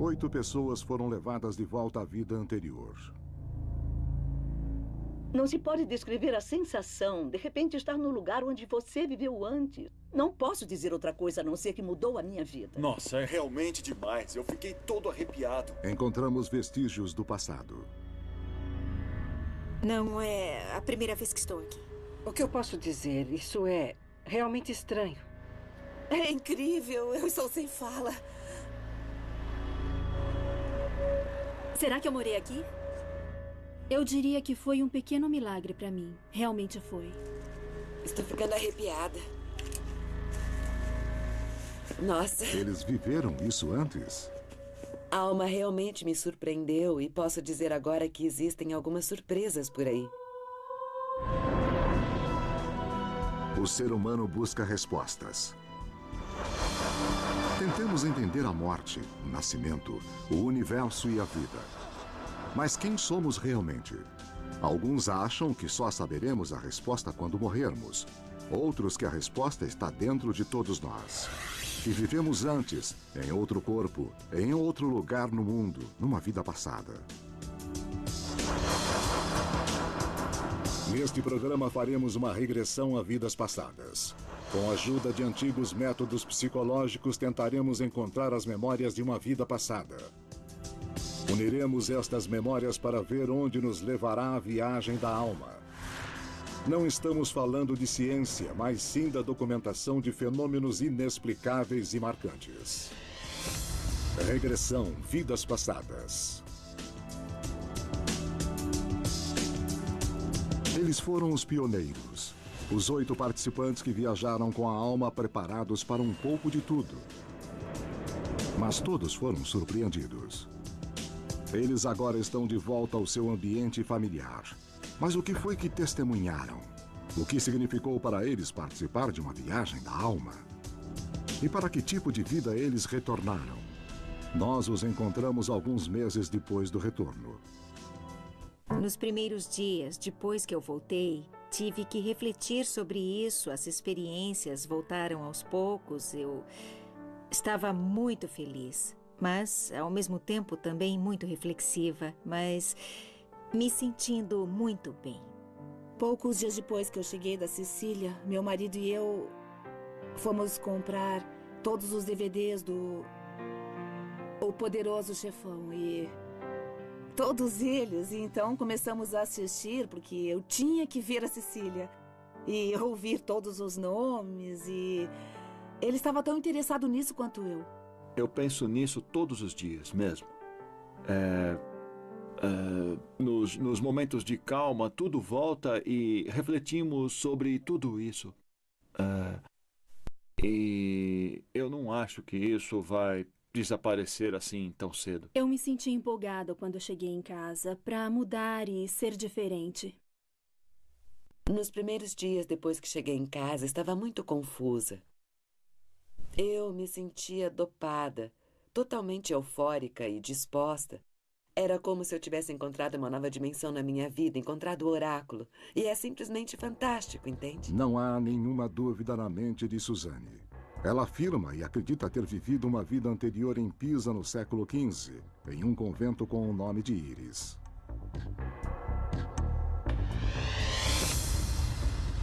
8 pessoas foram levadas de volta à vida anterior. Não se pode descrever a sensação de repente estar no lugar onde você viveu antes. Não posso dizer outra coisa a não ser que mudou a minha vida. Nossa, é realmente demais. Eu fiquei todo arrepiado. Encontramos vestígios do passado. Não é a primeira vez que estou aqui. O que eu posso dizer? Isso é realmente estranho. É incrível. Eu estou sem fala. Será que eu morei aqui? Eu diria que foi um pequeno milagre para mim. Realmente foi. Estou ficando arrepiada. Nossa. Eles viveram isso antes? A alma realmente me surpreendeu e posso dizer agora que existem algumas surpresas por aí. O ser humano busca respostas. Tentamos entender a morte, o nascimento, o universo e a vida. Mas quem somos realmente? Alguns acham que só saberemos a resposta quando morrermos. Outros que a resposta está dentro de todos nós. Que vivemos antes, em outro corpo, em outro lugar no mundo, numa vida passada. Neste programa faremos uma regressão a vidas passadas. Com a ajuda de antigos métodos psicológicos, tentaremos encontrar as memórias de uma vida passada. Uniremos estas memórias para ver onde nos levará a viagem da alma. Não estamos falando de ciência, mas sim da documentação de fenômenos inexplicáveis e marcantes. Regressão, vidas passadas. Eles foram os pioneiros. Os 8 participantes que viajaram com a alma preparados para um pouco de tudo. Mas todos foram surpreendidos. Eles agora estão de volta ao seu ambiente familiar. Mas o que foi que testemunharam? O que significou para eles participar de uma viagem da alma? E para que tipo de vida eles retornaram? Nós os encontramos alguns meses depois do retorno. Nos primeiros dias, depois que eu voltei, tive que refletir sobre isso. As experiências voltaram aos poucos. Eu estava muito feliz, mas, ao mesmo tempo, também muito reflexiva, mas me sentindo muito bem. Poucos dias depois que eu cheguei da Sicília, meu marido e eu fomos comprar todos os DVDs do O Poderoso Chefão e todos eles. E então começamos a assistir porque eu tinha que ver a Sicília e ouvir todos os nomes e ele estava tão interessado nisso quanto eu. Eu penso nisso todos os dias mesmo. Nos momentos de calma, tudo volta e refletimos sobre tudo isso. E eu não acho que isso vai desaparecer assim tão cedo. Eu me senti empolgada quando cheguei em casa para mudar e ser diferente. Nos primeiros dias depois que cheguei em casa, estava muito confusa. Eu me sentia dopada, totalmente eufórica e disposta. Era como se eu tivesse encontrado uma nova dimensão na minha vida, encontrado o oráculo. E é simplesmente fantástico, entende? Não há nenhuma dúvida na mente de Suzanne. Ela afirma e acredita ter vivido uma vida anterior em Pisa no século XV, em um convento com o nome de Íris.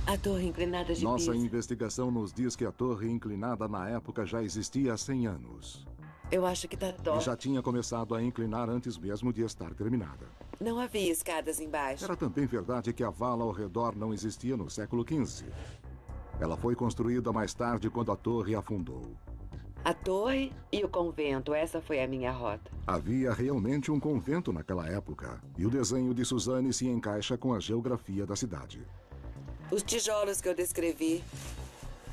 A torre inclinada de Nossa Pisa. investigação nos diz que a torre inclinada na época já existia há 100 anos. Eu acho que tá E top. já tinha começado a inclinar antes mesmo de estar terminada. Não havia escadas embaixo. Era também verdade que a vala ao redor não existia no século XV. Ela foi construída mais tarde quando a torre afundou. A torre e o convento, essa foi a minha rota. Havia realmente um convento naquela época, e o desenho de Suzanne se encaixa com a geografia da cidade. Os tijolos que eu descrevi,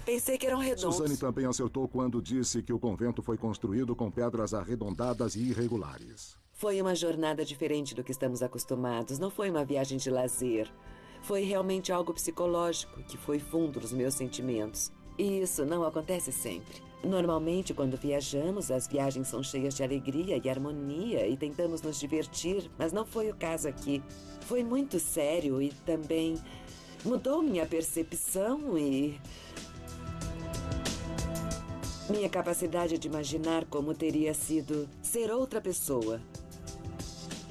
pensei que eram redondos. Suzanne também acertou quando disse que o convento foi construído com pedras arredondadas e irregulares. Foi uma jornada diferente do que estamos acostumados. Não foi uma viagem de lazer. Foi realmente algo psicológico, que foi fundo nos meus sentimentos. E isso não acontece sempre. Normalmente, quando viajamos, as viagens são cheias de alegria e harmonia e tentamos nos divertir, mas não foi o caso aqui. Foi muito sério e também mudou minha percepção e... Minha capacidade de imaginar como teria sido ser outra pessoa.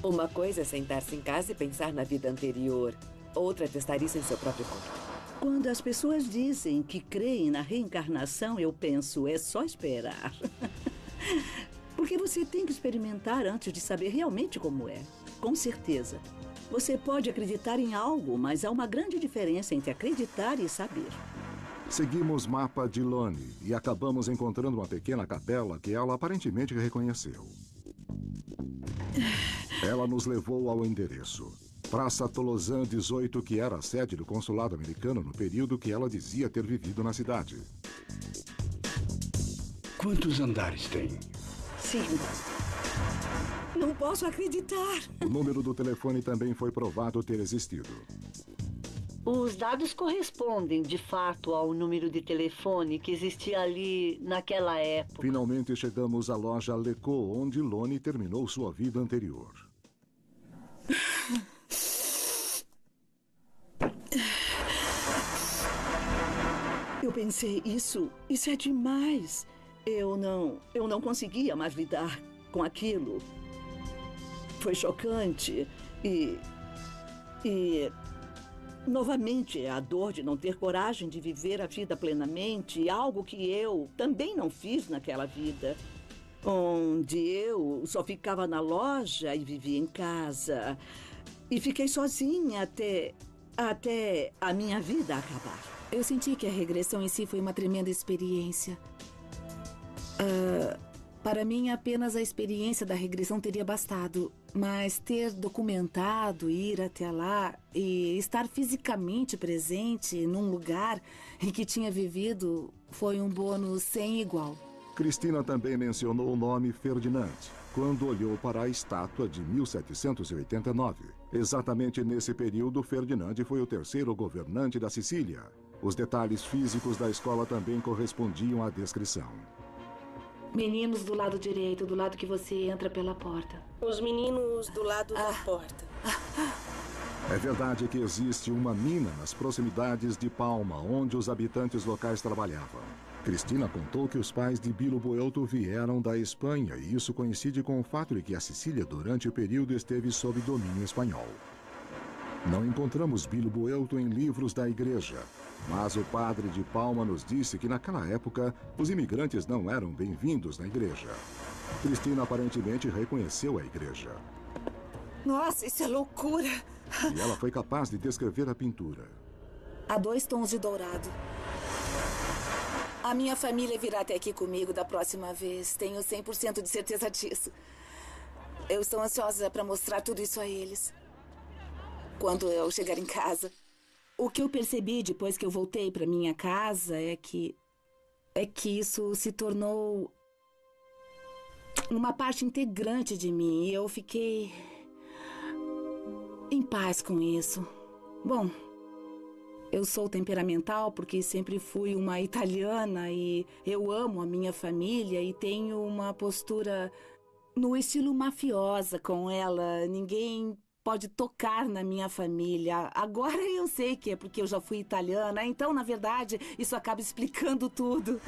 Uma coisa é sentar-se em casa e pensar na vida anterior. Outra é testar isso em seu próprio corpo. Quando as pessoas dizem que creem na reencarnação, eu penso, é só esperar. Porque você tem que experimentar antes de saber realmente como é. Com certeza. Você pode acreditar em algo, mas há uma grande diferença entre acreditar e saber. Seguimos mapa de Loni e acabamos encontrando uma pequena capela que ela aparentemente reconheceu. Ela nos levou ao endereço. Praça Tolozan 18, que era a sede do consulado americano no período que ela dizia ter vivido na cidade. Quantos andares tem? 5. Não posso acreditar. O número do telefone também foi provado ter existido. Os dados correspondem, de fato, ao número de telefone que existia ali naquela época. Finalmente chegamos à loja Leco, onde Loni terminou sua vida anterior. Eu pensei, isso é demais. Eu não conseguia mais lidar com aquilo. Foi chocante e novamente a dor de não ter coragem de viver a vida plenamente, algo que eu também não fiz naquela vida, onde eu só ficava na loja e vivia em casa. E fiquei sozinha até a minha vida acabar. Eu senti que a regressão em si foi uma tremenda experiência. Para mim, apenas a experiência da regressão teria bastado. Mas ter documentado, ir até lá e estar fisicamente presente num lugar em que tinha vivido foi um bônus sem igual. Cristina também mencionou o nome Ferdinand, quando olhou para a estátua de 1789. Exatamente nesse período, Ferdinand foi o terceiro governante da Sicília. Os detalhes físicos da escola também correspondiam à descrição. Meninos do lado direito, do lado que você entra pela porta. Os meninos do lado da porta. É verdade que existe uma mina nas proximidades de Palma, onde os habitantes locais trabalhavam. Cristina contou que os pais de Bilo Buelto vieram da Espanha e isso coincide com o fato de que a Sicília durante o período esteve sob domínio espanhol. Não encontramos Bilo Buelto em livros da igreja, mas o padre de Palma nos disse que naquela época os imigrantes não eram bem-vindos na igreja. Cristina aparentemente reconheceu a igreja. Nossa, isso é loucura! E ela foi capaz de descrever a pintura. Há 2 tons de dourado. A minha família virá até aqui comigo da próxima vez. Tenho 100% de certeza disso. Eu estou ansiosa para mostrar tudo isso a eles. Quando eu chegar em casa. O que eu percebi depois que eu voltei para minha casa é que isso se tornou uma parte integrante de mim. E eu fiquei em paz com isso. Bom, eu sou temperamental porque sempre fui uma italiana e eu amo a minha família e tenho uma postura no estilo mafiosa com ela. Ninguém pode tocar na minha família. Agora eu sei que é porque eu já fui italiana, então, na verdade, isso acaba explicando tudo.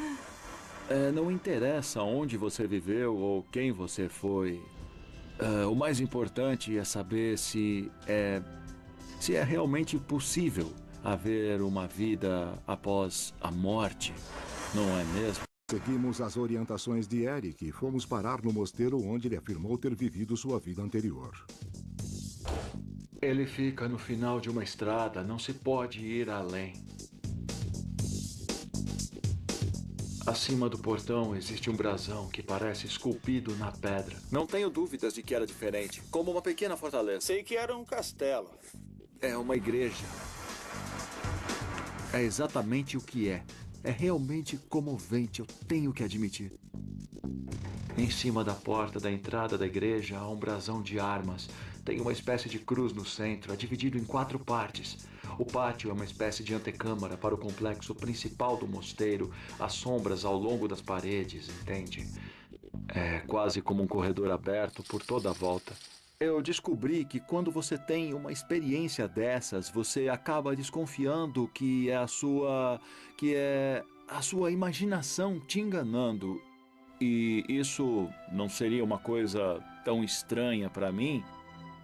Não interessa onde você viveu ou quem você foi. O mais importante é saber se é realmente possível haver uma vida após a morte, não é mesmo? Seguimos as orientações de Eric e fomos parar no mosteiro onde ele afirmou ter vivido sua vida anterior. Ele fica no final de uma estrada, não se pode ir além. Acima do portão existe um brasão que parece esculpido na pedra. Não tenho dúvidas de que era diferente, como uma pequena fortaleza. Sei que era um castelo. É uma igreja. É exatamente o que é. É realmente comovente, eu tenho que admitir. Em cima da porta da entrada da igreja há um brasão de armas. Tem uma espécie de cruz no centro, é dividido em 4 partes. O pátio é uma espécie de antecâmara para o complexo principal do mosteiro. Há sombras ao longo das paredes, entende? É quase como um corredor aberto por toda a volta. Eu descobri que quando você tem uma experiência dessas, você acaba desconfiando que é a sua imaginação te enganando. E isso não seria uma coisa tão estranha para mim,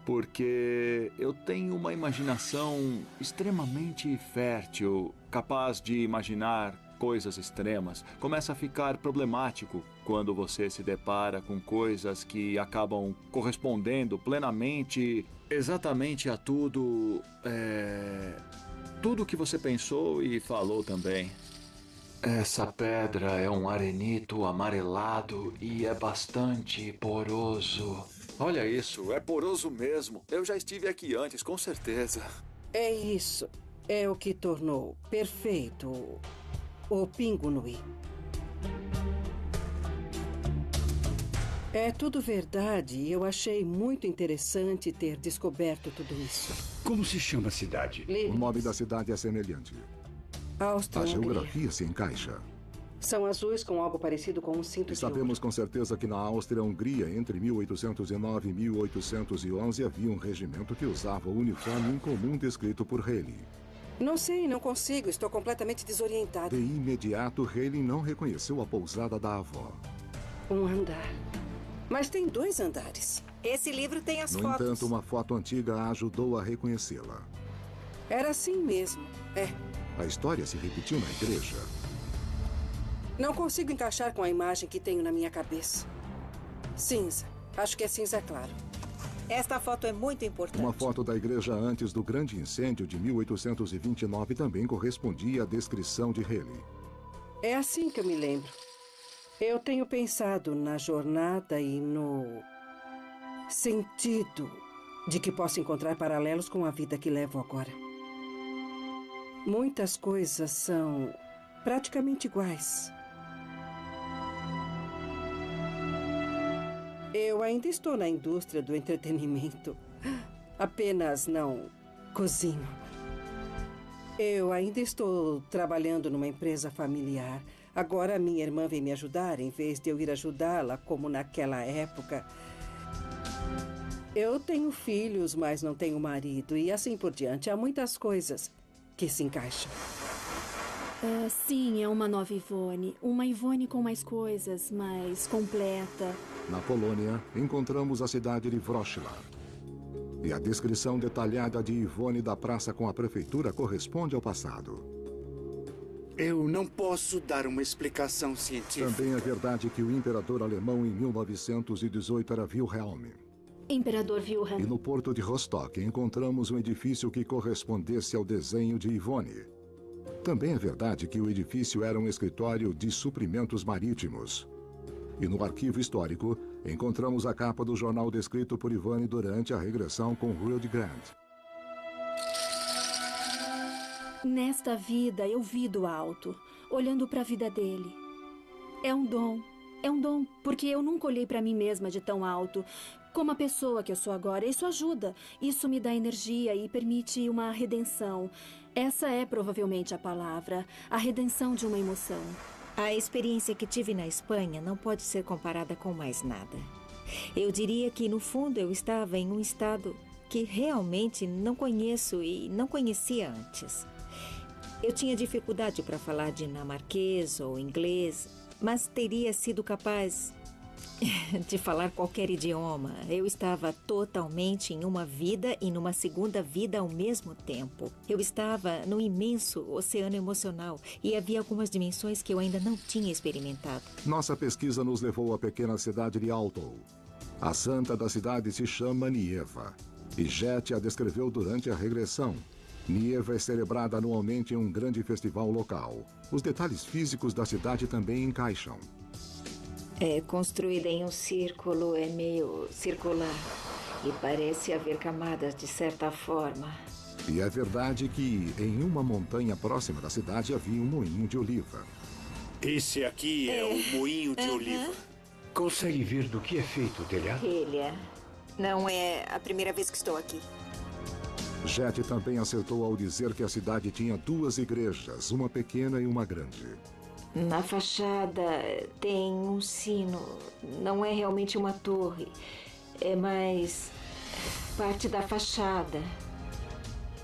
porque eu tenho uma imaginação extremamente fértil, capaz de imaginar coisas extremas. Começa a ficar problemático quando você se depara com coisas que acabam correspondendo plenamente, exatamente a tudo que você pensou e falou também. Essa pedra é um arenito amarelado e é bastante poroso. Olha isso, é poroso mesmo. Eu já estive aqui antes, com certeza. É isso. É o que tornou perfeito o Pingo Nui. É tudo verdade e eu achei muito interessante ter descoberto tudo isso. Como se chama a cidade? O nome da cidade é semelhante. A geografia se encaixa. São azuis com algo parecido com um cinto de Sabemos ouro. com certeza que na Áustria-Hungria, entre 1809 e 1811, havia um regimento que usava o uniforme incomum descrito por Haley. Não sei, não consigo. Estou completamente desorientada. De imediato, Haley não reconheceu a pousada da avó. Um andar. Mas tem 2 andares. Esse livro tem as No fotos. entanto, uma foto antiga a ajudou a reconhecê-la. Era assim mesmo. É. A história se repetiu na igreja. Não consigo encaixar com a imagem que tenho na minha cabeça. Cinza. Acho que é cinza claro. Esta foto é muito importante. Uma foto da igreja antes do grande incêndio de 1829 também correspondia à descrição de Haley. É assim que eu me lembro. Eu tenho pensado na jornada e no sentido de que posso encontrar paralelos com a vida que levo agora. Muitas coisas são praticamente iguais. Eu ainda estou na indústria do entretenimento. Apenas não cozinho. Eu ainda estou trabalhando numa empresa familiar. Agora minha irmã vem me ajudar em vez de eu ir ajudá-la, como naquela época. Eu tenho filhos, mas não tenho marido. E assim por diante. Há muitas coisas que se encaixam. Sim, é uma nova Ivone. Uma Ivone com mais coisas, mais completa. Na Polônia, encontramos a cidade de Wrocław. E a descrição detalhada de Ivone da praça com a prefeitura corresponde ao passado. Eu não posso dar uma explicação científica. Também é verdade que o imperador alemão em 1918 era Wilhelm. Imperador Wilhelm. E no porto de Rostock encontramos um edifício que correspondesse ao desenho de Ivone. Também é verdade que o edifício era um escritório de suprimentos marítimos. E no arquivo histórico, encontramos a capa do jornal descrito por Ivone durante a regressão com Rio Grande. Nesta vida, eu vi do alto, olhando para a vida dele. É um dom. É um dom, porque eu nunca olhei para mim mesma de tão alto. Como a pessoa que eu sou agora, isso ajuda. Isso me dá energia e permite uma redenção. Essa é provavelmente a palavra, a redenção de uma emoção. A experiência que tive na Espanha não pode ser comparada com mais nada. Eu diria que, no fundo, eu estava em um estado que realmente não conheço e não conhecia antes. Eu tinha dificuldade para falar dinamarquês ou inglês, mas teria sido capaz de falar qualquer idioma. Eu estava totalmente em uma vida e numa segunda vida ao mesmo tempo. Eu estava num imenso oceano emocional e havia algumas dimensões que eu ainda não tinha experimentado. Nossa pesquisa nos levou à pequena cidade de Alto. A santa da cidade se chama Nieva, e Jet a descreveu durante a regressão. Nieva é celebrada anualmente em um grande festival local. Os detalhes físicos da cidade também encaixam. É construída em um círculo, é meio circular e parece haver camadas de certa forma. E é verdade que em uma montanha próxima da cidade havia um moinho de oliva. Esse aqui é o moinho de oliva. Consegue ver do que é feito o telhado? Telha. Não é a primeira vez que estou aqui. Jet também acertou ao dizer que a cidade tinha 2 igrejas, uma pequena e uma grande. Na fachada tem um sino. Não é realmente uma torre. É mais parte da fachada.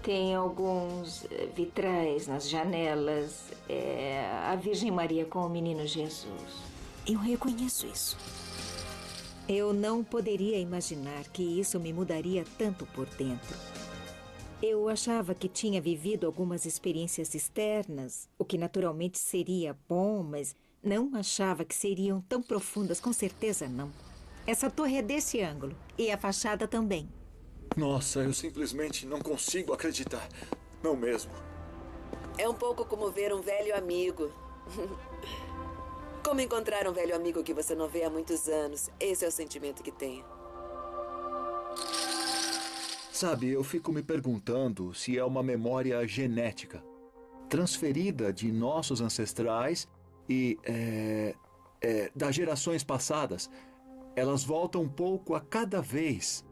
Tem alguns vitrais nas janelas. é a Virgem Maria com o menino Jesus. Eu reconheço isso. Eu não poderia imaginar que isso me mudaria tanto por dentro. Eu achava que tinha vivido algumas experiências externas, o que naturalmente seria bom, mas não achava que seriam tão profundas. Com certeza não. Essa torre é desse ângulo. E a fachada também. Nossa, eu simplesmente não consigo acreditar. Não mesmo. É um pouco como ver um velho amigo. Como encontrar um velho amigo que você não vê há muitos anos. Esse é o sentimento que tenho. Sabe, eu fico me perguntando se é uma memória genética, transferida de nossos ancestrais e das gerações passadas. Elas voltam um pouco a cada vez.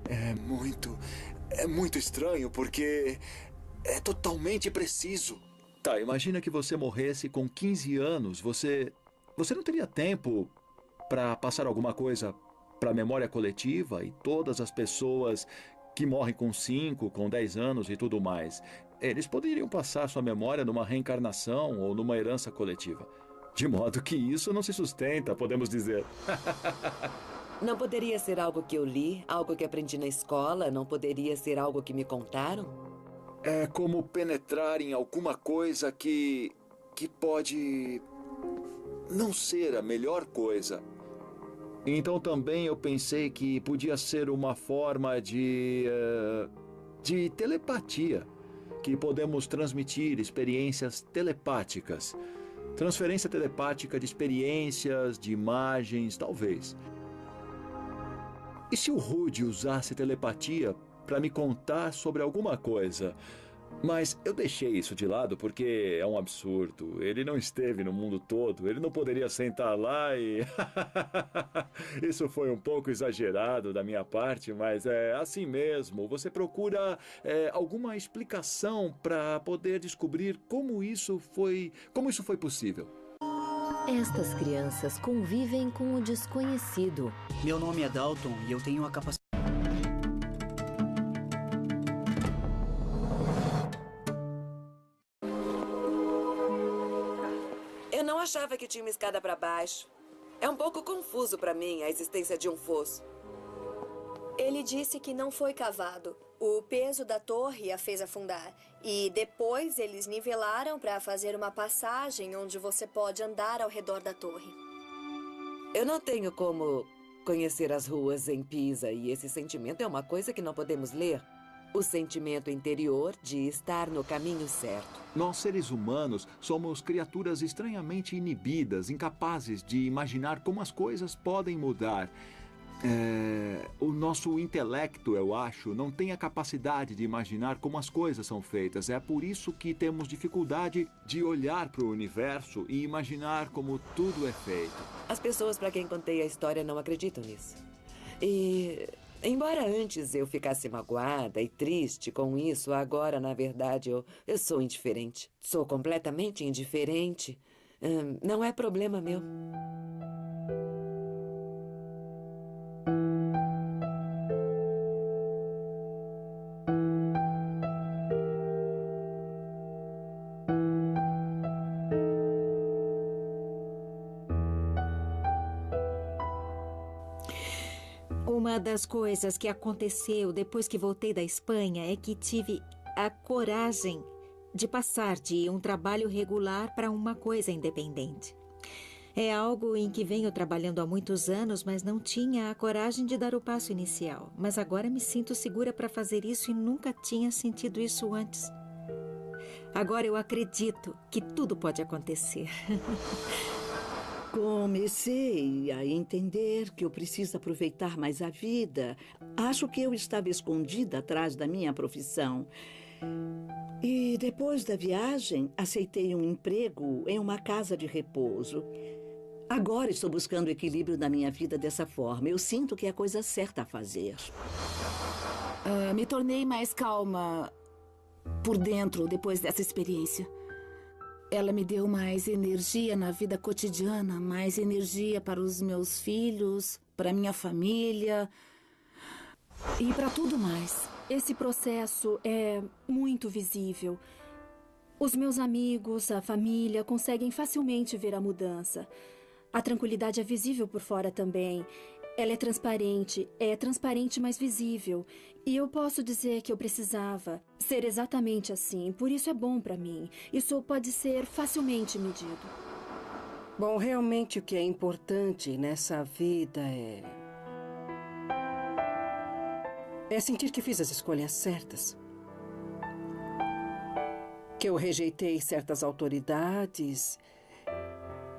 É muito estranho, porque é totalmente preciso. Tá, imagina que você morresse com 15 anos. Você não teria tempo para passar alguma coisa para a memória coletiva e todas as pessoas que morrem com 5, com 10 anos e tudo mais. Eles poderiam passar sua memória numa reencarnação ou numa herança coletiva. De modo que isso não se sustenta, podemos dizer. Não poderia ser algo que eu li, algo que aprendi na escola? Não poderia ser algo que me contaram? É como penetrar em alguma coisa que pode não ser a melhor coisa. Então também eu pensei que podia ser uma forma de telepatia, que podemos transmitir experiências telepáticas. Transferência telepática de experiências, de imagens, talvez. E se o Rude usasse telepatia para me contar sobre alguma coisa? Mas eu deixei isso de lado porque é um absurdo. Ele não esteve no mundo todo. Ele não poderia sentar lá e... Isso foi um pouco exagerado da minha parte, mas é assim mesmo. Você procura alguma explicação para poder descobrir como isso foi possível. Estas crianças convivem com o desconhecido. Meu nome é Dalton e eu tenho a capacidade... Eu não achava que tinha uma escada para baixo. É um pouco confuso para mim a existência de um fosso. Ele disse que não foi cavado. O peso da torre a fez afundar. E depois eles nivelaram para fazer uma passagem onde você pode andar ao redor da torre. Eu não tenho como conhecer as ruas em Pisa, e esse sentimento é uma coisa que não podemos ler. O sentimento interior de estar no caminho certo. Nós, seres humanos, somos criaturas estranhamente inibidas, incapazes de imaginar como as coisas podem mudar. O nosso intelecto, eu acho, não tem a capacidade de imaginar como as coisas são feitas. É por isso que temos dificuldade de olhar para o universo e imaginar como tudo é feito. As pessoas para quem contei a história não acreditam nisso. E... embora antes eu ficasse magoada e triste com isso, agora, na verdade, eu sou indiferente. Sou completamente indiferente. Não é problema meu. Uma das coisas que aconteceu depois que voltei da Espanha é que tive a coragem de passar de um trabalho regular para uma coisa independente. É algo em que venho trabalhando há muitos anos, mas não tinha a coragem de dar o passo inicial. Mas agora me sinto segura para fazer isso e nunca tinha sentido isso antes. Agora eu acredito que tudo pode acontecer. Comecei a entender que eu preciso aproveitar mais a vida. Acho que eu estava escondida atrás da minha profissão. E depois da viagem, aceitei um emprego em uma casa de repouso. Agora estou buscando o equilíbrio da minha vida dessa forma. Eu sinto que é a coisa certa a fazer. Me tornei mais calma por dentro depois dessa experiência. Ela me deu mais energia na vida cotidiana, mais energia para os meus filhos, para minha família e para tudo mais. Esse processo é muito visível. Os meus amigos, a família, conseguem facilmente ver a mudança. A tranquilidade é visível por fora também. Ela é transparente, mas visível. E eu posso dizer que eu precisava ser exatamente assim. Por isso é bom para mim. Isso pode ser facilmente medido. Bom, realmente o que é importante nessa vida é sentir que fiz as escolhas certas. Que eu rejeitei certas autoridades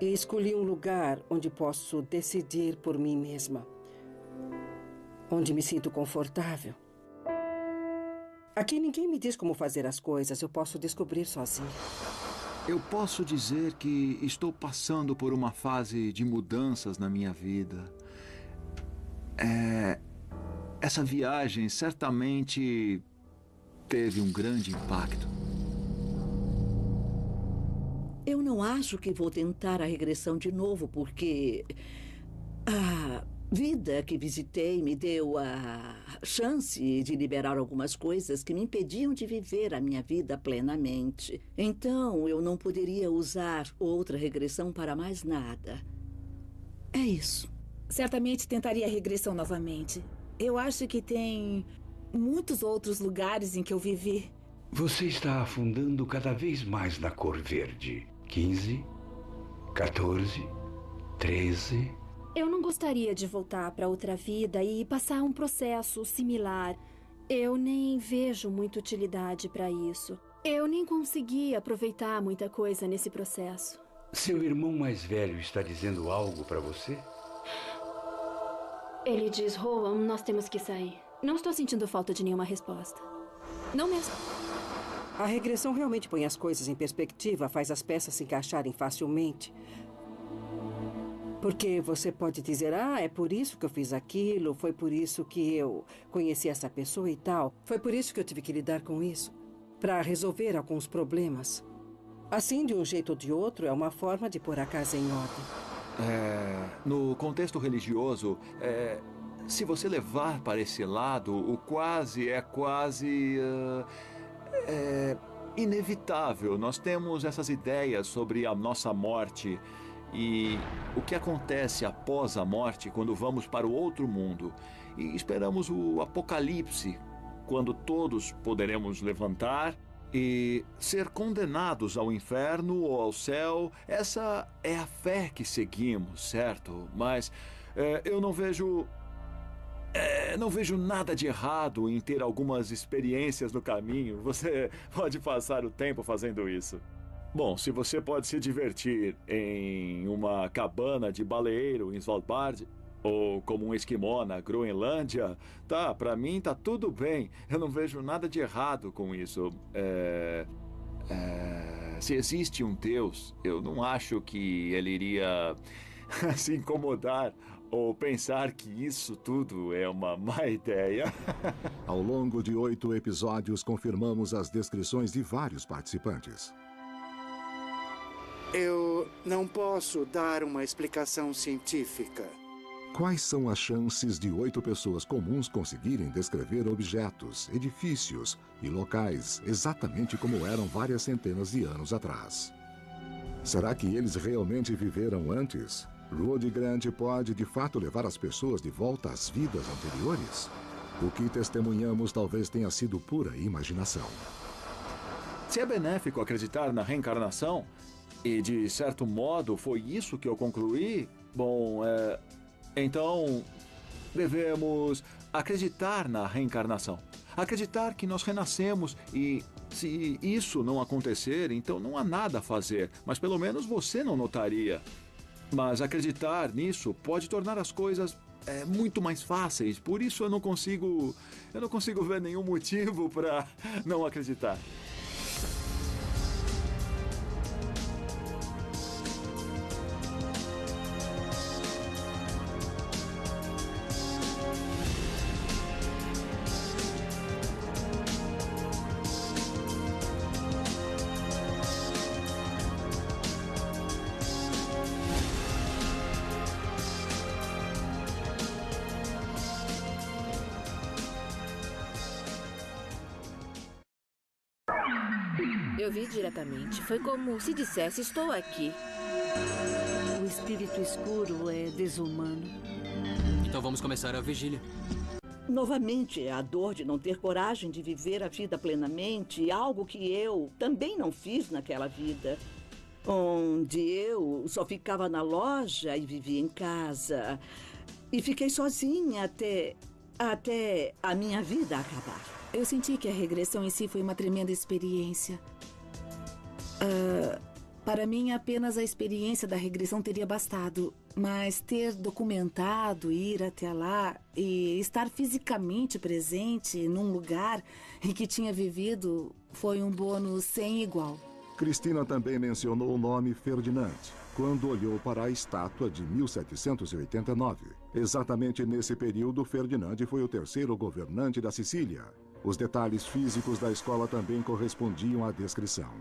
e escolhi um lugar onde posso decidir por mim mesma. Onde me sinto confortável. Aqui ninguém me diz como fazer as coisas, eu posso descobrir sozinha. Eu posso dizer que estou passando por uma fase de mudanças na minha vida. Essa viagem certamente teve um grande impacto. Eu não acho que vou tentar a regressão de novo, porque a vida que visitei me deu a chance de liberar algumas coisas que me impediam de viver a minha vida plenamente. Então, eu não poderia usar outra regressão para mais nada. É isso. Certamente tentaria a regressão novamente. Eu acho que tem muitos outros lugares em que eu vivi. Você está afundando cada vez mais na cor verde. 15, 14, 13... Eu não gostaria de voltar para outra vida e passar um processo similar. Eu nem vejo muita utilidade para isso. Eu nem consegui aproveitar muita coisa nesse processo. Seu irmão mais velho está dizendo algo para você? Ele diz, Rowan, nós temos que sair. Não estou sentindo falta de nenhuma resposta. Não mesmo. A regressão realmente põe as coisas em perspectiva, faz as peças se encaixarem facilmente. Porque você pode dizer, é por isso que eu fiz aquilo, foi por isso que eu conheci essa pessoa e tal. Foi por isso que eu tive que lidar com isso, para resolver alguns problemas. Assim, de um jeito ou de outro, é uma forma de pôr a casa em ordem. No contexto religioso, se você levar para esse lado, o quase é inevitável. Nós temos essas ideias sobre a nossa morte e o que acontece após a morte quando vamos para o outro mundo. E esperamos o apocalipse, quando todos poderemos levantar e ser condenados ao inferno ou ao céu. Essa é a fé que seguimos, certo? Mas eu não vejo nada de errado em ter algumas experiências no caminho. Você pode passar o tempo fazendo isso. Bom, se você pode se divertir em uma cabana de baleeiro em Svalbard, ou como um esquimó na Groenlândia, pra mim tá tudo bem. Eu não vejo nada de errado com isso. Se existe um Deus, eu não acho que ele iria se incomodar ou pensar que isso tudo é uma má ideia. Ao longo de 8 episódios, confirmamos as descrições de vários participantes. Eu não posso dar uma explicação científica. Quais são as chances de 8 pessoas comuns conseguirem descrever objetos, edifícios e locais exatamente como eram várias centenas de anos atrás? Será que eles realmente viveram antes? Rudy Grant pode, de fato, levar as pessoas de volta às vidas anteriores? O que testemunhamos talvez tenha sido pura imaginação. Se é benéfico acreditar na reencarnação, e de certo modo foi isso que eu concluí, bom, então devemos acreditar na reencarnação. Acreditar que nós renascemos e se isso não acontecer, então não há nada a fazer, mas pelo menos você não notaria. Mas acreditar nisso pode tornar as coisas muito mais fáceis. Por isso eu não consigo ver nenhum motivo para não acreditar. vi diretamente. Foi como se dissesse, estou aqui. O espírito escuro é desumano. Então vamos começar a vigília. Novamente, a dor de não ter coragem de viver a vida plenamente, algo que eu também não fiz naquela vida. Onde eu só ficava na loja e vivia em casa. E fiquei sozinha até a minha vida acabar. Eu senti que a regressão em si foi uma tremenda experiência. Para mim, apenas a experiência da regressão teria bastado. Mas ter documentado, ir até lá e estar fisicamente presente num lugar em que tinha vivido foi um bônus sem igual. Cristina também mencionou o nome Ferdinand quando olhou para a estátua de 1789. Exatamente nesse período, Ferdinand foi o terceiro governante da Sicília. Os detalhes físicos da escola também correspondiam à descrição.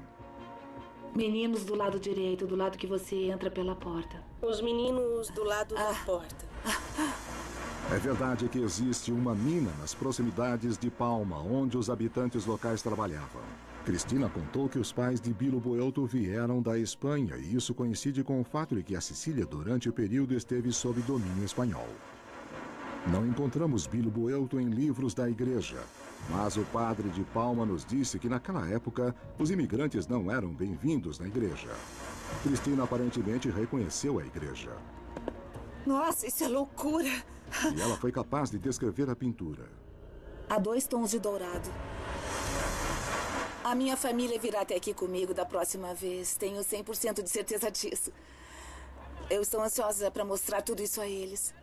Meninos do lado direito, do lado que você entra pela porta. Os meninos do lado da porta. É verdade que existe uma mina nas proximidades de Palma, onde os habitantes locais trabalhavam. Cristina contou que os pais de Bilo Buelto vieram da Espanha e isso coincide com o fato de que a Sicília, durante o período, esteve sob domínio espanhol. Não encontramos Bilo Buelto em livros da igreja, mas o padre de Palma nos disse que naquela época os imigrantes não eram bem-vindos na igreja. Cristina aparentemente reconheceu a igreja. Nossa, isso é loucura! E ela foi capaz de descrever a pintura. Há 2 tons de dourado. A minha família virá até aqui comigo da próxima vez. Tenho 100% de certeza disso. Eu estou ansiosa para mostrar tudo isso a eles.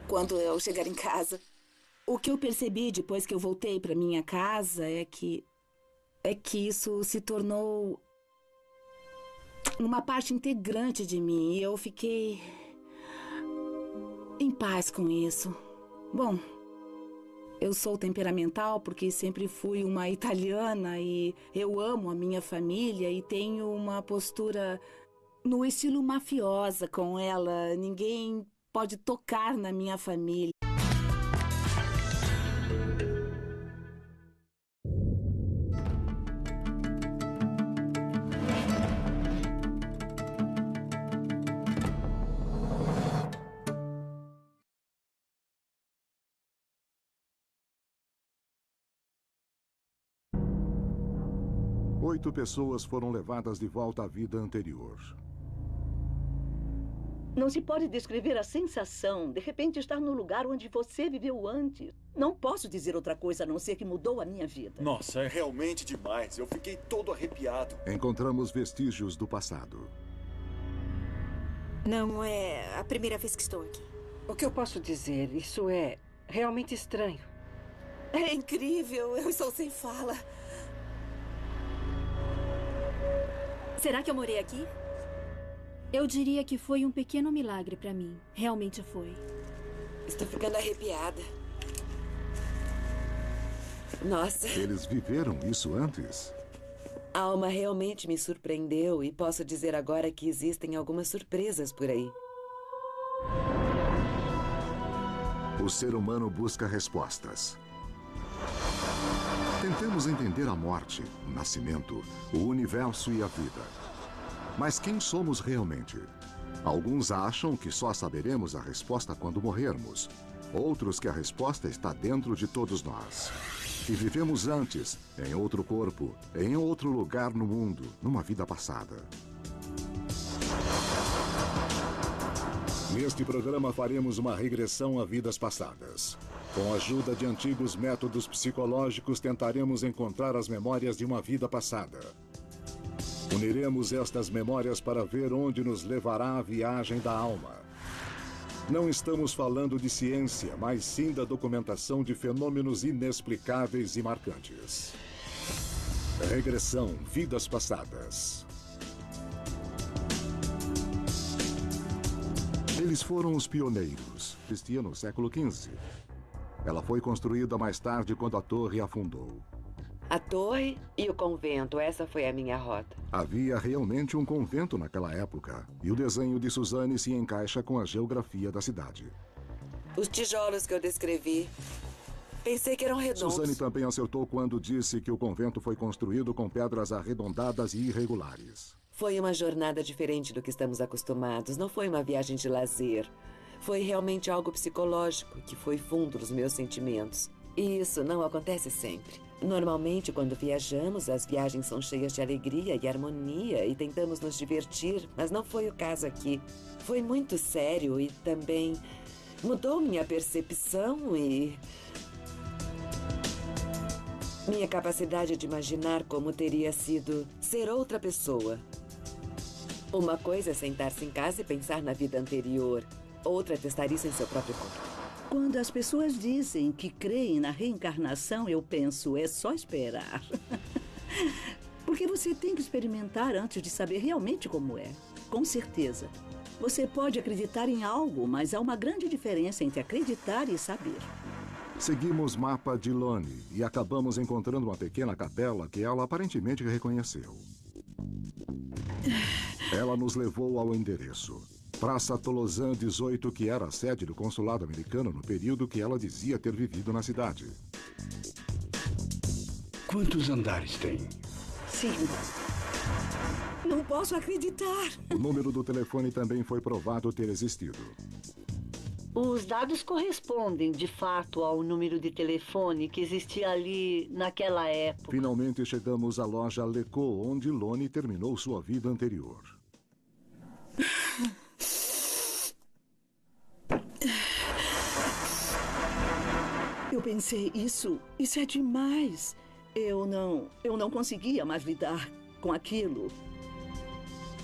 Quando eu chegar em casa. O que eu percebi depois que eu voltei para minha casa é que isso se tornou uma parte integrante de mim. E eu fiquei em paz com isso. Bom, eu sou temperamental porque sempre fui uma italiana e eu amo a minha família e tenho uma postura no estilo mafiosa com ela. Ninguém pode tocar na minha família. Oito pessoas foram levadas de volta à vida anterior. Não se pode descrever a sensação de repente estar no lugar onde você viveu antes. Não posso dizer outra coisa a não ser que mudou a minha vida. Nossa, é realmente demais. Eu fiquei todo arrepiado. Encontramos vestígios do passado. Não é a primeira vez que estou aqui. O que eu posso dizer? Isso é realmente estranho. É incrível. Eu estou sem fala. Será que eu morei aqui? Eu diria que foi um pequeno milagre para mim. Realmente foi. Estou ficando arrepiada. Nossa. Eles viveram isso antes? A alma realmente me surpreendeu e posso dizer agora que existem algumas surpresas por aí. O ser humano busca respostas. Tentemos entender a morte, o nascimento, o universo e a vida. Mas quem somos realmente? Alguns acham que só saberemos a resposta quando morrermos. Outros que a resposta está dentro de todos nós. Que vivemos antes, em outro corpo, em outro lugar no mundo, numa vida passada. Neste programa faremos uma regressão a vidas passadas. Com a ajuda de antigos métodos psicológicos, tentaremos encontrar as memórias de uma vida passada. Uniremos estas memórias para ver onde nos levará a viagem da alma. Não estamos falando de ciência, mas sim da documentação de fenômenos inexplicáveis e marcantes. Regressão, vidas passadas. Eles foram os pioneiros. Existia no século XV. Ela foi construída mais tarde quando a torre afundou. A torre e o convento, essa foi a minha rota. Havia realmente um convento naquela época, e o desenho de Suzanne se encaixa com a geografia da cidade. Os tijolos que eu descrevi Pensei que eram redondos. Suzane também acertou quando disse que o convento foi construído com pedras arredondadas e irregulares. Foi uma jornada diferente do que estamos acostumados. Não foi uma viagem de lazer. Foi realmente algo psicológico que foi fundo nos meus sentimentos. E isso não acontece sempre. Normalmente, quando viajamos, as viagens são cheias de alegria e harmonia e tentamos nos divertir, mas não foi o caso aqui. Foi muito sério e também mudou minha percepção e minha capacidade de imaginar como teria sido ser outra pessoa. Uma coisa é sentar-se em casa e pensar na vida anterior. Outra é testar isso em seu próprio corpo. Quando as pessoas dizem que creem na reencarnação, eu penso, é só esperar. Porque você tem que experimentar antes de saber realmente como é. Com certeza. Você pode acreditar em algo, mas há uma grande diferença entre acreditar e saber. Seguimos mapa de Loni e acabamos encontrando uma pequena capela que ela aparentemente reconheceu. Ela nos levou ao endereço. Praça Tolozan 18, que era a sede do consulado americano no período que ela dizia ter vivido na cidade. Quantos andares tem? 5. Não posso acreditar. O número do telefone também foi provado ter existido. Os dados correspondem, de fato, ao número de telefone que existia ali naquela época. Finalmente chegamos à loja Leco, onde Loni terminou sua vida anterior. Eu pensei, isso é demais. Eu não conseguia mais lidar com aquilo.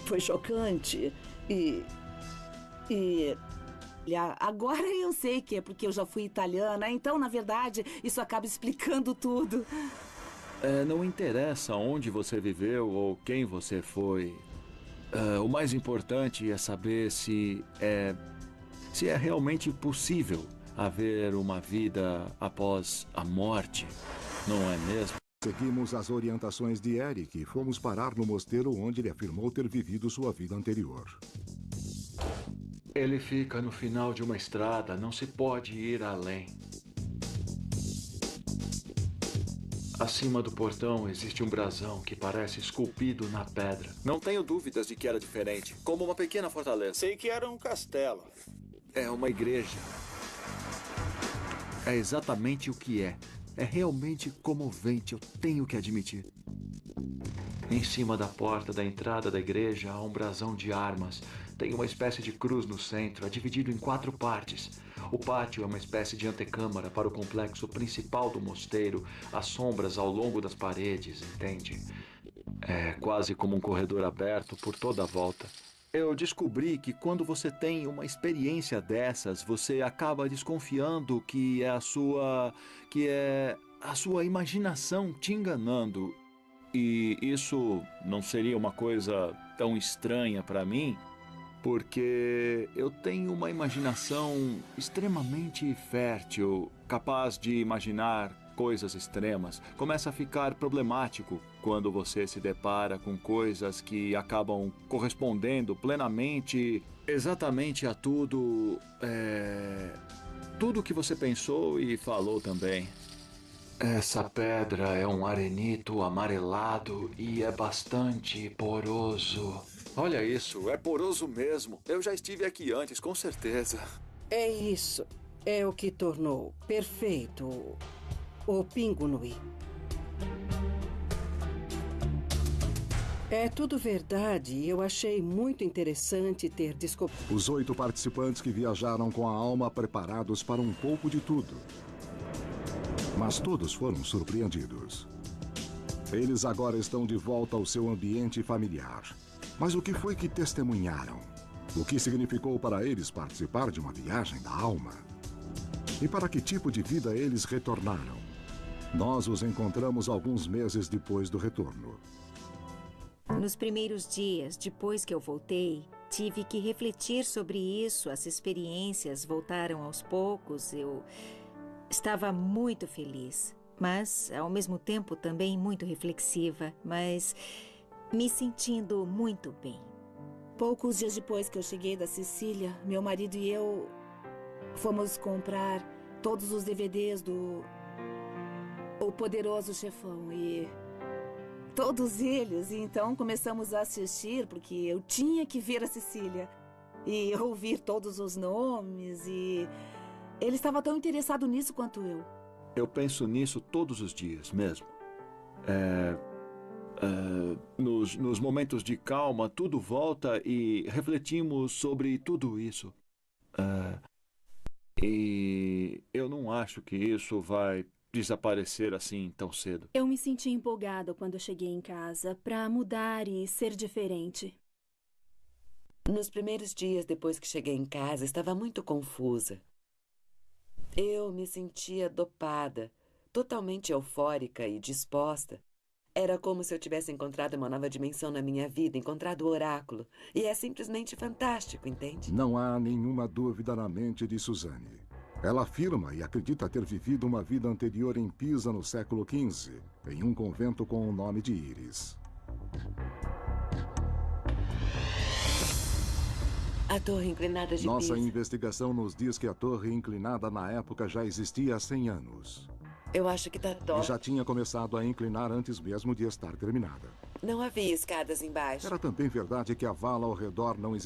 Foi chocante e... Agora eu sei que é porque eu já fui italiana, então, na verdade, isso acaba explicando tudo. Não interessa onde você viveu ou quem você foi. O mais importante é saber se é realmente possível haver uma vida após a morte, não é mesmo? Seguimos as orientações de Eric e fomos parar no mosteiro onde ele afirmou ter vivido sua vida anterior. Ele fica no final de uma estrada, não se pode ir além. Acima do portão existe um brasão que parece esculpido na pedra. Não tenho dúvidas de que era diferente, como uma pequena fortaleza. Sei que era um castelo. É uma igreja. É exatamente o que é. É realmente comovente, eu tenho que admitir. Em cima da porta da entrada da igreja há um brasão de armas. Tem uma espécie de cruz no centro, é dividido em 4 partes. O pátio é uma espécie de antecâmara para o complexo principal do mosteiro. Há sombras ao longo das paredes, entende? É quase como um corredor aberto por toda a volta. Eu descobri que quando você tem uma experiência dessas, você acaba desconfiando que é a sua imaginação te enganando. E isso não seria uma coisa tão estranha para mim, porque eu tenho uma imaginação extremamente fértil, capaz de imaginar coisas extremas. Começa a ficar problemático quando você se depara com coisas que acabam correspondendo plenamente, exatamente a tudo que você pensou e falou também. Essa pedra é um arenito amarelado e é bastante poroso. Olha isso, é poroso mesmo. Eu já estive aqui antes, com certeza. É isso. É o que tornou perfeito o Pingo Nui. É tudo verdade e eu achei muito interessante ter descoberto. Os 8 participantes que viajaram com a alma preparados para um pouco de tudo. Mas todos foram surpreendidos. Eles agora estão de volta ao seu ambiente familiar. Mas o que foi que testemunharam? O que significou para eles participar de uma viagem da alma? E para que tipo de vida eles retornaram? Nós os encontramos alguns meses depois do retorno. Nos primeiros dias, depois que eu voltei, tive que refletir sobre isso. As experiências voltaram aos poucos. Eu estava muito feliz, mas, ao mesmo tempo, também muito reflexiva, mas me sentindo muito bem. Poucos dias depois que eu cheguei da Sicília, meu marido e eu fomos comprar todos os DVDs do O Poderoso Chefão e todos eles. E então começamos a assistir porque eu tinha que ver a Cecília e ouvir todos os nomes e ele estava tão interessado nisso quanto eu. Eu penso nisso todos os dias mesmo. Nos momentos de calma, tudo volta e refletimos sobre tudo isso. E eu não acho que isso vai desaparecer assim tão cedo. Eu me senti empolgada quando cheguei em casa para mudar e ser diferente. Nos primeiros dias depois que cheguei em casa, estava muito confusa. Eu me sentia dopada, totalmente eufórica e disposta. Era como se eu tivesse encontrado uma nova dimensão na minha vida, encontrado o oráculo. E é simplesmente fantástico, entende? Não há nenhuma dúvida na mente de Suzanne. Ela afirma e acredita ter vivido uma vida anterior em Pisa no século XV, em um convento com o nome de Iris. A Torre Inclinada de Pisa. Nossa investigação nos diz que a Torre Inclinada na época já existia há 100 anos. Eu acho que tá E já tinha começado a inclinar antes mesmo de estar terminada. Não havia escadas embaixo. Era também verdade que a vala ao redor não existia.